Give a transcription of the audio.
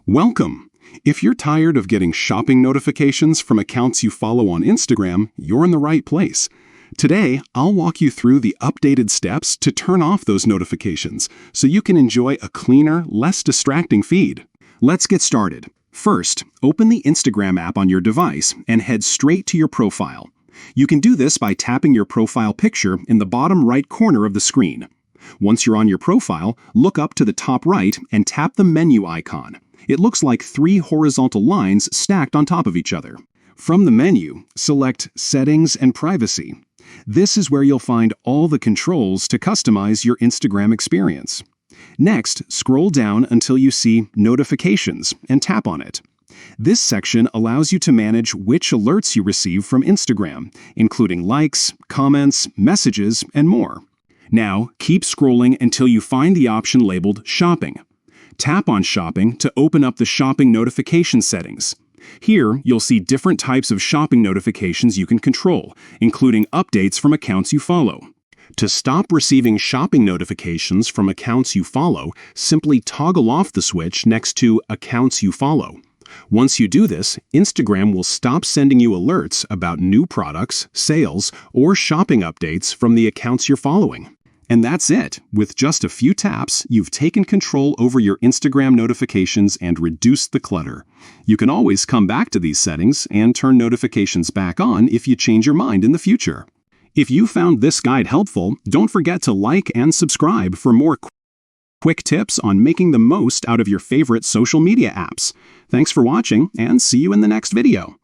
Welcome! If you're tired of getting shopping notifications from accounts you follow on Instagram, you're in the right place. Today, I'll walk you through the updated steps to turn off those notifications so you can enjoy a cleaner, less distracting feed. Let's get started. First, open the Instagram app on your device and head straight to your profile. You can do this by tapping your profile picture in the bottom right corner of the screen. Once you're on your profile, look up to the top right and tap the menu icon. It looks like 3 horizontal lines stacked on top of each other. From the menu, select Settings and Privacy. This is where you'll find all the controls to customize your Instagram experience. Next, scroll down until you see Notifications and tap on it. This section allows you to manage which alerts you receive from Instagram, including likes, comments, messages, and more. Now, keep scrolling until you find the option labeled Shopping. Tap on Shopping to open up the shopping notification settings. Here, you'll see different types of shopping notifications you can control, including updates from accounts you follow. To stop receiving shopping notifications from accounts you follow, simply toggle off the switch next to Accounts You Follow. Once you do this, Instagram will stop sending you alerts about new products, sales, or shopping updates from the accounts you're following. And that's it. With just a few taps, you've taken control over your Instagram notifications and reduced the clutter. You can always come back to these settings and turn notifications back on if you change your mind in the future. If you found this guide helpful, don't forget to like and subscribe for more quick tips on making the most out of your favorite social media apps. Thanks for watching, and see you in the next video.